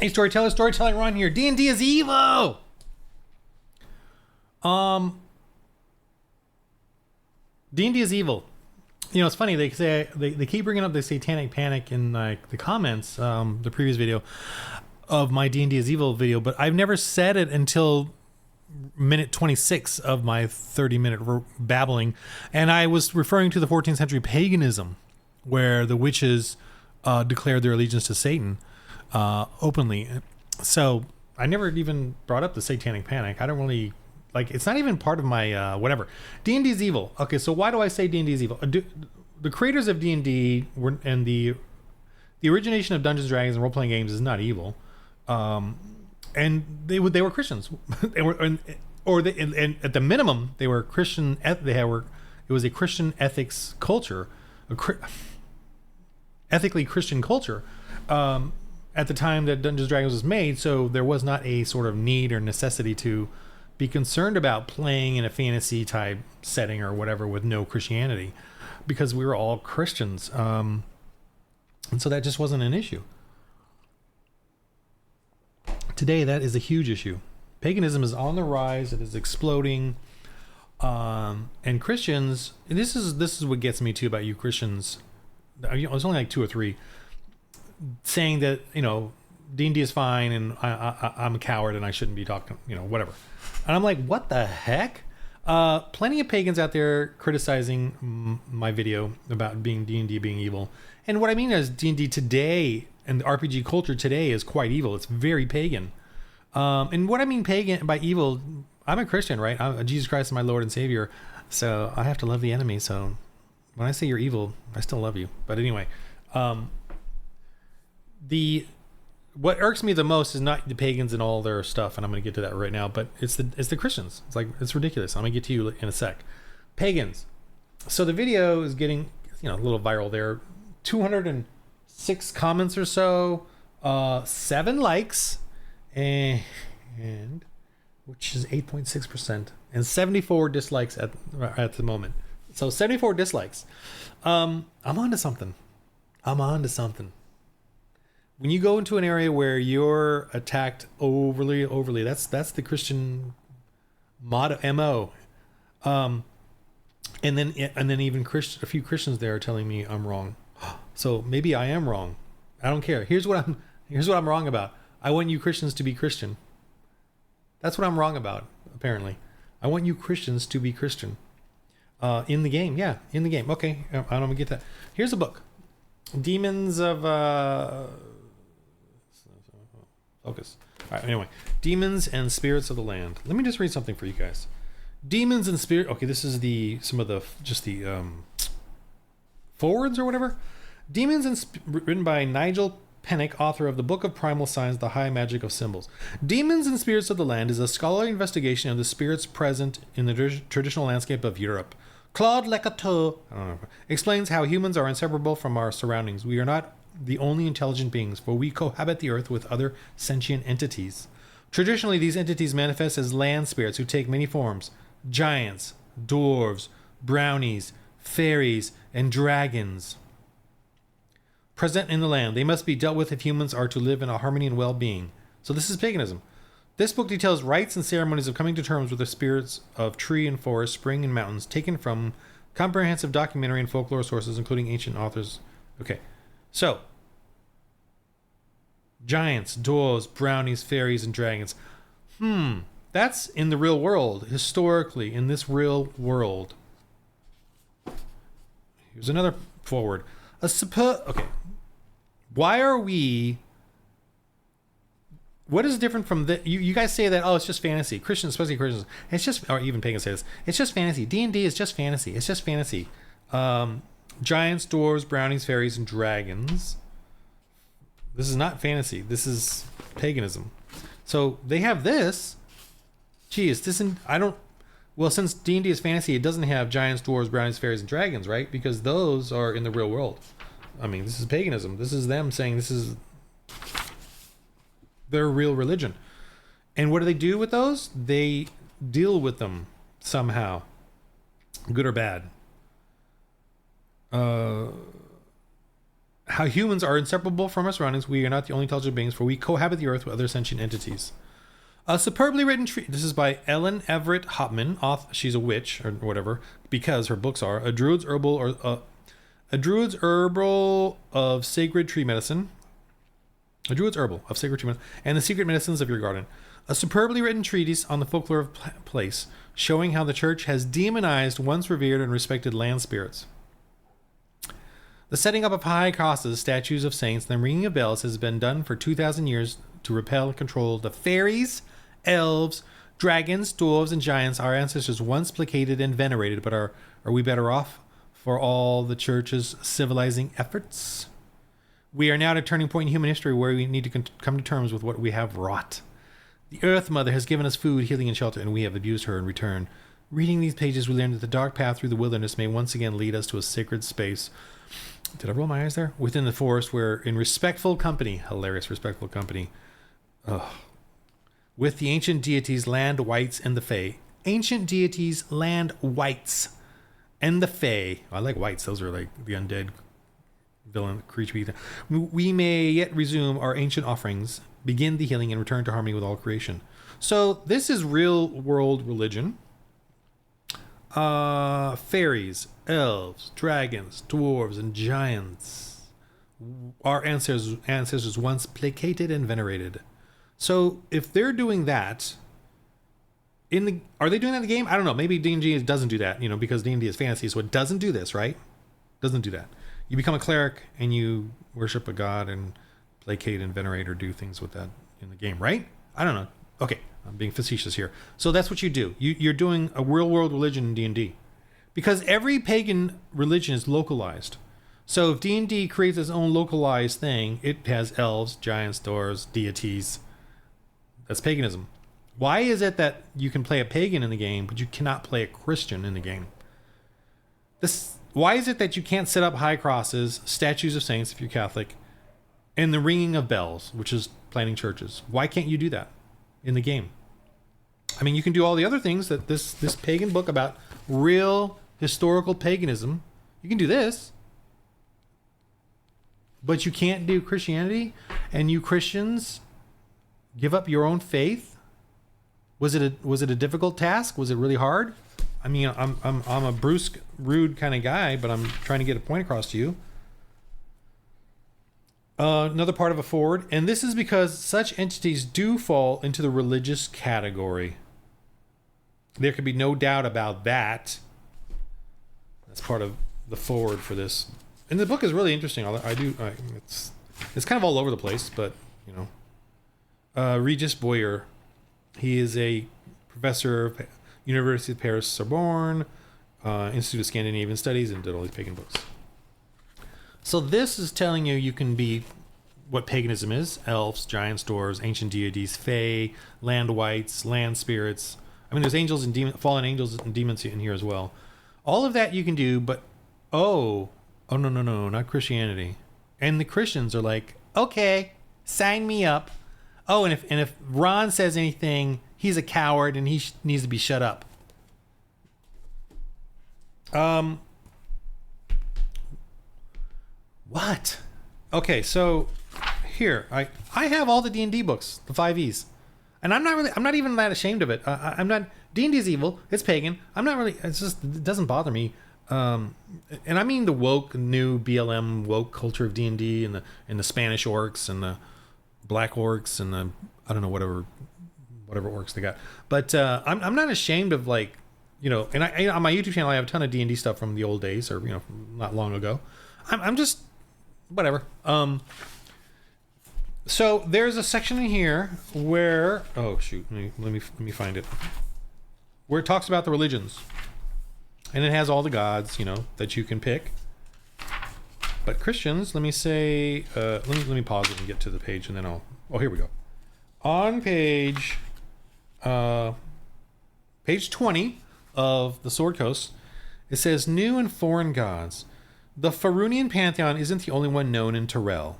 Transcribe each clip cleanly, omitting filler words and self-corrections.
Hey, storytelling Ron here. D&D is evil. D&D is evil. You know, it's funny. They say they keep bringing up the satanic panic in like the comments, the previous video of my D&D is evil video, but I've never said it until minute 26 of my 30-minute babbling, and I was referring to the 14th century paganism, where the witches declared their allegiance to Satan openly. So I never even brought up the satanic panic. I don't really like. It's not even part of my whatever. D&D is evil. Okay, so why do I say D&D is evil? The creators of D&D were, and the origination of Dungeons and Dragons and role-playing games is not evil. And they were Christians. They were, and at the minimum, they were Christian. It was a Christian ethics culture, ethically Christian culture, at the time that Dungeons and Dragons was made. So there was not a sort of need or necessity to be concerned about playing in a fantasy type setting or whatever with no Christianity, because we were all Christians, and so that just wasn't an issue. Today, that is a huge issue. Paganism is on the rise. It is exploding. And Christians, and this is what gets me too about you Christians. It's only like 2 or 3 saying that, you know, D&D is fine and I'm a coward and I shouldn't be talking, you know, whatever. And I'm like, what the heck? Plenty of pagans out there criticizing my video about D&D being evil. And what I mean is D&D today and the RPG culture today is quite evil. It's very pagan. And what I mean pagan by evil, I'm a Christian, right? Jesus Christ is my Lord and Savior. So I have to love the enemy. So when I say you're evil, I still love you. But anyway, what irks me the most is not the pagans and all their stuff, and I'm going to get to that right now, but it's the Christians. It's like, it's ridiculous. I'm going to get to you in a sec. Pagans. So the video is getting, you know, a little viral there. 206 comments or so, 7 likes, and which is 8.6%, and 74 dislikes at the moment. So 74 dislikes. I'm onto something. When you go into an area where you're attacked overly, that's the Christian MO. And then even a few Christians there are telling me I'm wrong. So maybe I am wrong. I don't care. Here's what I'm wrong about. I want you Christians to be Christian. That's what I'm wrong about, apparently. I want you Christians to be Christian. In the game. Yeah, in the game. Okay, I don't get that. Here's a book. Demons of... Focus. All right, anyway. Demons and Spirits of the Land. Let me just read something for you guys. Demons and Spirit... Okay, this is the forwards or whatever. Demons and written by Nigel Pennick, author of the Book of Primal Signs, The High Magic of Symbols. Demons and Spirits of the Land is a scholarly investigation of the spirits present in the traditional landscape of Europe. Claude Lecateau explains how humans are inseparable from our surroundings. We are not the only intelligent beings, for we cohabit the earth with other sentient entities. Traditionally, these entities manifest as land spirits who take many forms: giants, dwarves, brownies, fairies, and dragons. Present in the land, they must be dealt with if humans are to live in a harmony and well-being. So this is paganism. This book details rites and ceremonies of coming to terms with the spirits of tree and forest, spring and mountains, taken from comprehensive documentary and folklore sources, including ancient authors. Okay, so giants, dwarves, brownies, fairies, and dragons. That's in the real world, historically, in this real world. Here's another forward. Okay. Why are we... What is different from the... You guys say that, oh, it's just fantasy. Christians, especially Christians. It's just... Or even pagans say this. It's just fantasy. D&D is just fantasy. It's just fantasy. Giants, dwarves, brownies, fairies, and dragons. This is not fantasy. This is paganism. So they have this. Geez, this... I don't... Well, since D&D is fantasy, it doesn't have giants, dwarves, brownies, fairies, and dragons, right? Because those are in the real world. I mean, this is paganism. This is them saying this is their real religion. And what do they do with those? They deal with them somehow, good or bad. how humans are inseparable from our surroundings. We are not the only intelligent beings, for we cohabit the earth with other sentient entities. A superbly written treatise. This is by Ellen Everett Hopman. She's a witch or whatever, because her books are A Druid's Herbal of Sacred Tree Medicine. A Druid's Herbal of Sacred Tree Medicine, and The Secret Medicines of Your Garden. A superbly written treatise on the folklore of place, showing how the church has demonized once revered and respected land spirits. The setting up of high crosses, statues of saints, and the ringing of bells has been done for 2,000 years to repel and control the fairies, elves, dragons, dwarves, and giants our ancestors once placated and venerated. But are we better off for all the church's civilizing efforts? We are now at a turning point in human history where we need to come to terms with what we have wrought. The Earth Mother has given us food, healing, and shelter, and we have abused her in return. Reading these pages, we learn that the dark path through the wilderness may once again lead us to a sacred space. Did I roll my eyes there? Within the forest, where in respectful company, hilarious respectful company, with the ancient deities, land wights, and the fae. Ancient deities, land wights, and the fae. I like wights. Those are like the undead villain creature. We may yet resume our ancient offerings, begin the healing, and return to harmony with all creation. So this is real world religion. Fairies, elves, dragons, dwarves, and giants. Our ancestors once placated and venerated. So if they're doing that, are they doing that in the game? I don't know. Maybe D&D doesn't do that, because D&D is fantasy, so it doesn't do this, right? Doesn't do that. You become a cleric and you worship a god and placate and venerate or do things with that in the game, right? I don't know. Okay, I'm being facetious here. So that's what you do. You're doing a real world religion in D&D. Because every pagan religion is localized. So if D&D creates its own localized thing, it has elves, giants, dwarves, deities. That's paganism. Why is it that you can play a pagan in the game, but you cannot play a Christian in the game? Why is it that you can't set up high crosses, statues of saints if you're Catholic, and the ringing of bells, which is planting churches? Why can't you do that in the game? I mean, you can do all the other things that this pagan book about real historical paganism, you can do this, but you can't do Christianity. And you Christians give up your own faith. Was it a difficult task? Was it really hard? I mean, I'm a brusque, rude kind of guy, but I'm trying to get a point across to you. Another part of a forward, and this is because such entities do fall into the religious category. There can be no doubt about that. That's part of the forward for this, and the book is really interesting. It's kind of all over the place, but Regis Boyer, he is a professor of University of Paris Sorbonne, Institute of Scandinavian Studies, and did all these pagan books. So this is telling you can be what paganism is: elves, giants, dwarves, ancient deities, fae, land wights, land spirits. I mean, there's angels and fallen angels and demons in here as well. All of that you can do, but no, not Christianity. And the Christians are like, okay, sign me up. Oh, and if Ron says anything, he's a coward and he needs to be shut up. What? Okay, so here I have all the D&D books, the 5e, and I'm not even that ashamed of it. I'm not. D&D is evil. It's pagan. I'm not really. It doesn't bother me. And I mean the woke new BLM woke culture of D&D and the Spanish orcs and the black orcs and the I don't know whatever orcs they got. But I'm not ashamed of and on my YouTube channel I have a ton of D&D stuff from the old days or not long ago. I'm just whatever. So there's a section in here where let me find it, where it talks about the religions, and it has all the gods that you can pick. But Christians, let me say, let me pause it and get to the page, and then here we go. On page 20 of the Sword Coast, it says new and foreign gods. The Faerunian pantheon isn't the only one known in Tyrell,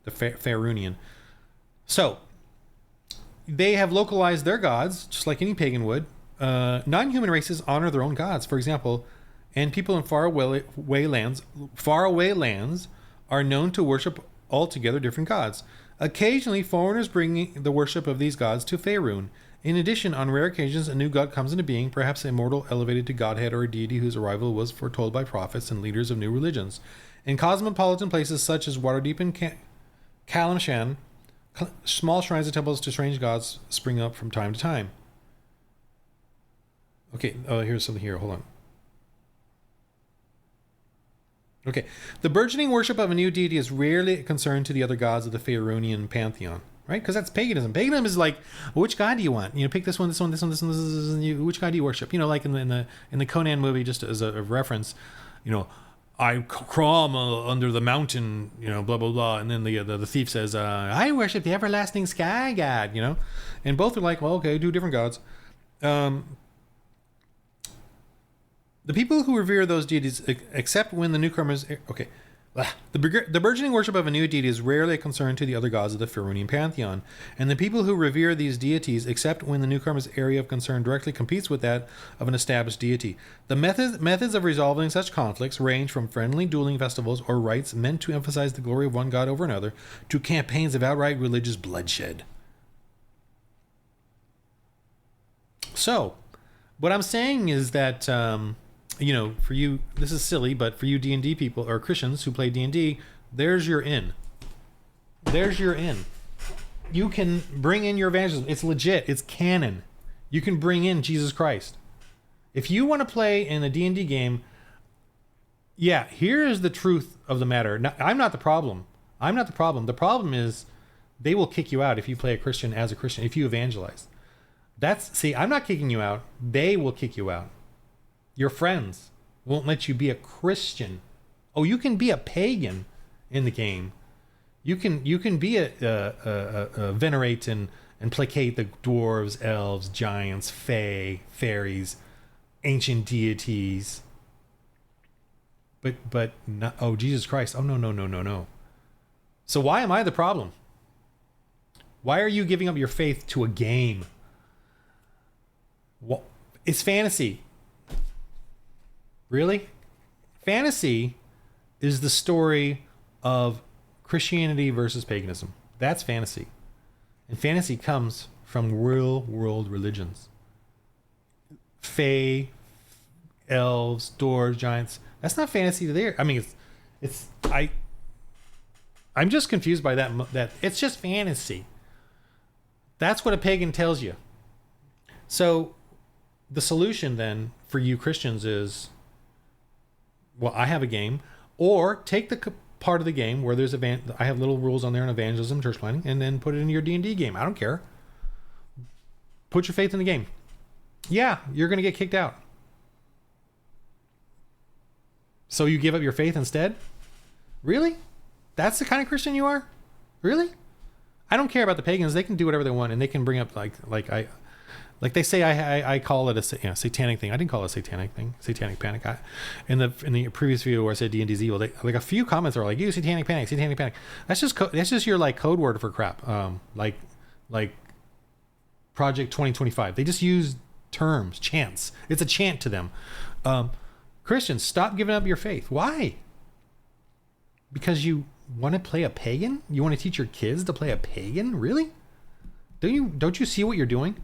the Faerunian. So they have localized their gods, just like any pagan would. Non-human races honor their own gods, for example, and people in faraway lands are known to worship altogether different gods. Occasionally, foreigners bring the worship of these gods to Faerun. In addition, on rare occasions, a new god comes into being, perhaps a mortal elevated to godhead or a deity whose arrival was foretold by prophets and leaders of new religions. In cosmopolitan places such as Waterdeep and Kalimshan, small shrines and temples to strange gods spring up from time to time. Okay, here's something here. Hold on. Okay, the burgeoning worship of a new deity is rarely a concern to the other gods of the Faerunian pantheon, right? Because that's paganism. Paganism is like, which god do you want? You know, pick this one, this one, this one, this one, this one. Which god do you worship? You know, like in the Conan movie, just as a reference, you know, I crawl under the mountain, you know, blah blah blah, and then the thief says, I worship the everlasting sky god, you know, and both are like, well, okay, do different gods. The people who revere those deities, except when the newcomers... Okay. The burgeoning worship of a new deity is rarely a concern to the other gods of the Faerunian pantheon, and the people who revere these deities, except when the newcomer's area of concern directly competes with that of an established deity. The methods of resolving such conflicts range from friendly dueling festivals or rites meant to emphasize the glory of one god over another, to campaigns of outright religious bloodshed. So, what I'm saying is that... you know, for you, this is silly, but for you D&D people or Christians who play D&D, there's your in. There's your in. You can bring in your evangelism. It's legit. It's canon. You can bring in Jesus Christ. If you want to play in a D&D game, yeah, here is the truth of the matter. Now, I'm not the problem. I'm not the problem. The problem is they will kick you out if you play a Christian as a Christian, if you evangelize. See, I'm not kicking you out. They will kick you out. Your friends won't let you be a Christian. Oh, you can be a pagan in the game. You can be a venerate and placate the dwarves, elves, giants, fae, fairies, ancient deities. But no, oh, Jesus Christ. Oh, no. So why am I the problem? Why are you giving up your faith to a game? Well, it's fantasy. Really? Fantasy is the story of Christianity versus paganism. That's fantasy. And fantasy comes from real world religions. Fae, elves, dwarves, giants. That's not fantasy there. I mean, I'm just confused by that it's just fantasy. That's what a pagan tells you. So the solution then for you Christians is, well, I have a game, or take the part of the game where there's I have little rules on there on evangelism, church planning, and then put it in your D&D game. I don't care. Put your faith in the game. Yeah, you're going to get kicked out. So you give up your faith instead? Really? That's the kind of Christian you are? Really? I don't care about the pagans. They can do whatever they want, and they can bring up like they say, I call it a satanic thing. I didn't call it a satanic thing, satanic panic. In the previous video where I said D&D's evil, like a few comments are like, "You satanic panic." That's just your like code word for crap. Like Project 2025. They just use terms, chants. It's a chant to them. Christians, stop giving up your faith. Why? Because you want to play a pagan? You want to teach your kids to play a pagan? Really? Don't you see what you're doing?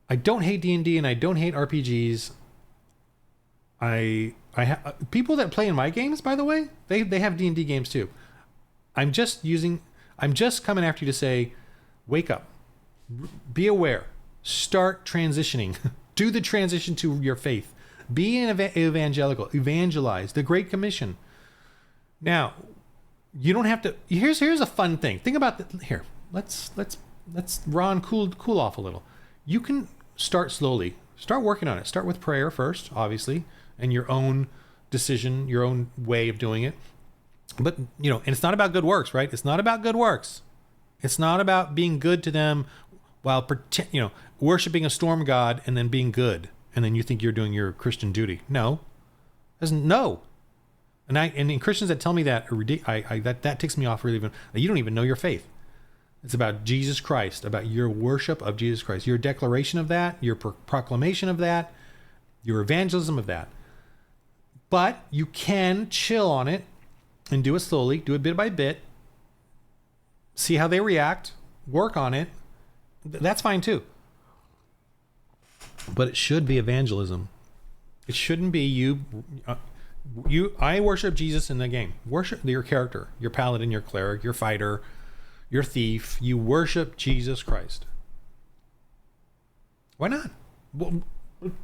I don't hate D&D and I don't hate RPGs. I have people that play in my games, by the way, they have D&D games too. I'm just coming after you to say, wake up, be aware, start transitioning, do the transition to your faith, be an evangelical, evangelize, the Great Commission. Now, you don't have to. Here's a fun thing. Think about here. Let's Ron cool off a little. You can start slowly. Start working on it. Start with prayer first, obviously, and your own decision, your own way of doing it. But, and it's not about good works, right? It's not about good works. It's not about being good to them while worshiping a storm god and then being good, and then you think you're doing your Christian duty. No. No. And Christians that tell me that that ticks me off really. You don't even know your faith. It's about Jesus Christ, about your worship of Jesus Christ, your declaration of that, your proclamation of that, your evangelism of that. But you can chill on it and do it slowly, do it bit by bit, see how they react, work on it. That's fine too. But it should be evangelism. It shouldn't be I worship Jesus in the game. Worship your character, your paladin, your cleric, your fighter, your thief. You worship Jesus Christ. Why not? Well,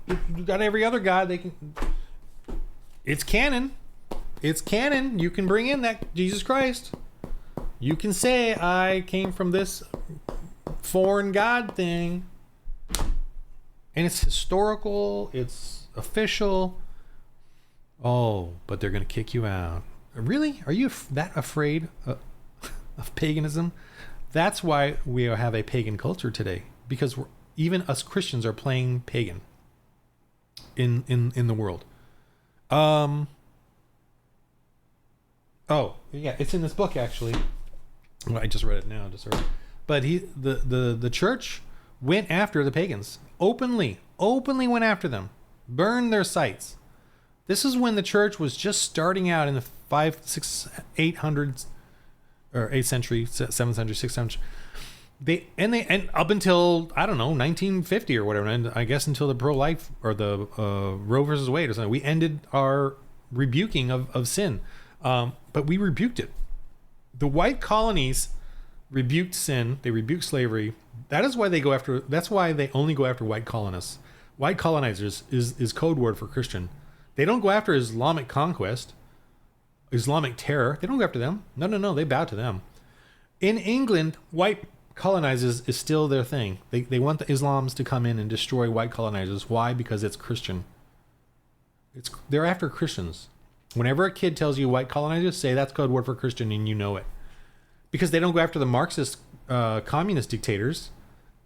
you got every other god they can. It's canon. It's canon. You can bring in that Jesus Christ. You can say, I came from this foreign god thing. And it's historical. It's official. Oh, but they're going to kick you out. Really? Are you that afraid of paganism? That's why we have a pagan culture today. Because even us Christians are playing pagan in the world. Oh, yeah, it's in this book actually. Well, I just read it now, but the church went after the pagans openly went after them, burned their sites. This is when the church was just starting out in the 500s, 600s, 800s, or 8th century, 7th century, 6th century. And up until, I don't know, 1950 or whatever, and I guess until the pro-life or the Roe versus Wade or something, we ended our rebuking of sin. But we rebuked it. The white colonies rebuked sin. They rebuked slavery. That's why they only go after white colonists. White colonizers is code word for Christian. They don't go after Islamic conquest, Islamic terror. They don't go after them. No. They bow to them. In England, white colonizers is still their thing. They want the Islams to come in and destroy white colonizers. Why? Because it's Christian. They're after Christians. Whenever a kid tells you white colonizers, say that's code word for Christian, and you know it. Because they don't go after the Marxist communist dictators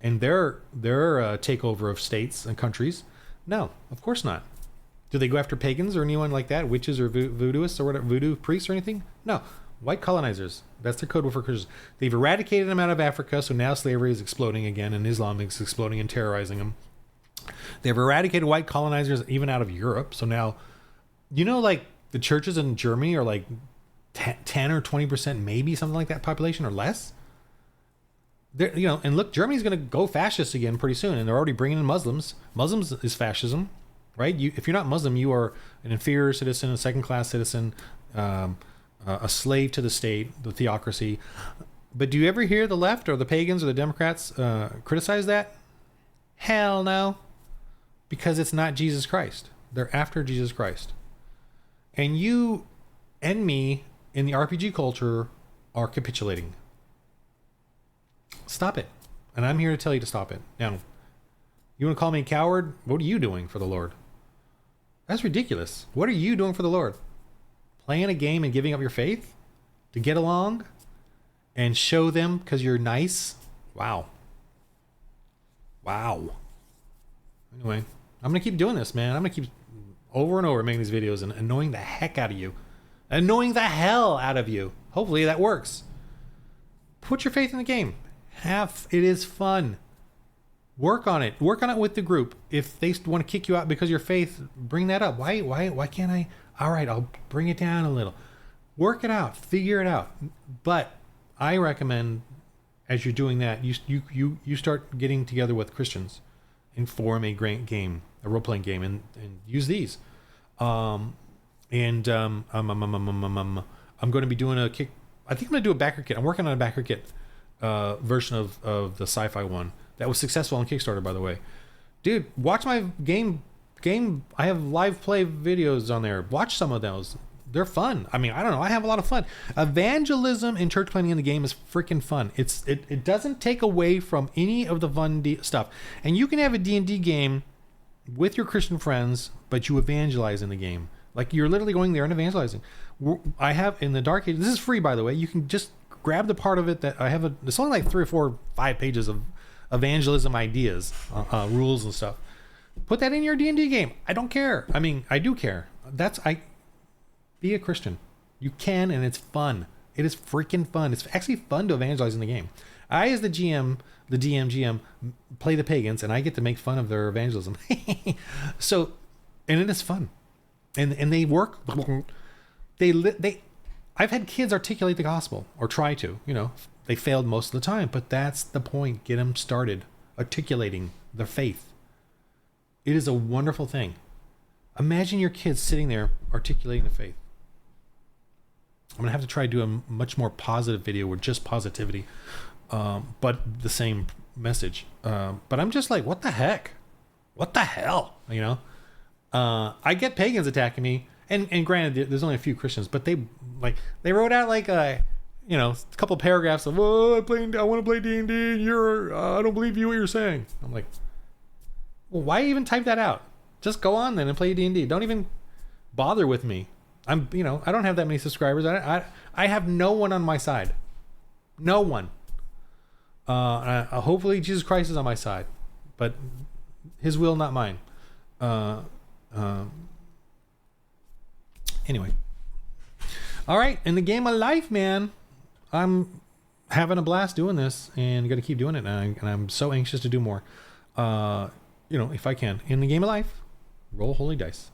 and their takeover of states and countries. No, of course not. Do they go after pagans or anyone like that? Witches or voodooists or whatever, voodoo priests or anything? No. White colonizers. That's their code word for Christians. They've eradicated them out of Africa, so now slavery is exploding again, and Islam is exploding and terrorizing them. They've eradicated white colonizers even out of Europe, so now, like the churches in Germany are like 10 or 20%, maybe something like that population or less. And look, Germany's going to go fascist again pretty soon, and they're already bringing in Muslims. Muslims is fascism, right? If you're not Muslim, you are an inferior citizen, a second-class citizen, a slave to the state, the theocracy. But do you ever hear the left or the pagans or the Democrats criticize that? Hell no. Because it's not Jesus Christ. They're after Jesus Christ. And you and me in the RPG culture are capitulating. Stop it. And I'm here to tell you to stop it. Now, you want to call me a coward? What are you doing for the Lord? That's ridiculous. What are you doing for the Lord? Playing a game and giving up your faith to get along and show them because you're nice? Wow. Anyway, I'm going to keep doing this, man. I'm going to keep over and over making these videos and annoying the heck out of you. Annoying the hell out of you. Hopefully that works. Put your faith in the game. It is fun. Work on it. Work on it with the group. If they want to kick you out because of your faith, bring that up. Why can't I? All right, I'll bring it down a little. Work it out. Figure it out. But I recommend, as you're doing that, you start getting together with Christians and form a great game, a role-playing game, and use these. I'm going to be doing I think I'm going to do a backer kit. I'm working on a backer kit version of the sci-fi one that was successful on Kickstarter, by the way. Dude, watch my game. I have live play videos on there. Watch some of those. They're fun. I mean, I don't know. I have a lot of fun. Evangelism and church planning in the game is freaking fun. It doesn't take away from any of the fun stuff. And you can have a D&D game with your Christian friends, but you evangelize in the game. Like, you're literally going there and evangelizing. I have in the Dark Age. This is free, by the way. You can just grab the part of it that I have. It's only like 3 or 4 or 5 pages of evangelism ideas, rules and stuff. Put that in your D&D game. I don't care. I mean, I do care. Be a Christian. You can, and it's fun. It is freaking fun. It's actually fun to evangelize in the game. I, as the GM, play the pagans, and I get to make fun of their evangelism. So, and it is fun. And they work. They I've had kids articulate the gospel or try to, they failed most of the time, but that's the point. Get them started articulating their faith. It is a wonderful thing. Imagine your kids sitting there articulating the faith. I'm going to have to try to do a much more positive video with just positivity, but the same message. But I'm just like, what the heck? What the hell? I get pagans attacking me. And granted, there's only a few Christians, but they wrote out like a couple paragraphs of, I want to play D&D, and I don't believe you what you're saying. I'm like, well, why even type that out? Just go on then and play D&D. Don't even bother with me. I don't have that many subscribers. I have no one on my side. No one. Hopefully Jesus Christ is on my side, but his will, not mine. Anyway. All right. In the game of life, man, I'm having a blast doing this and got to keep doing it. And I'm so anxious to do more. If I can. In the game of life, roll holy dice.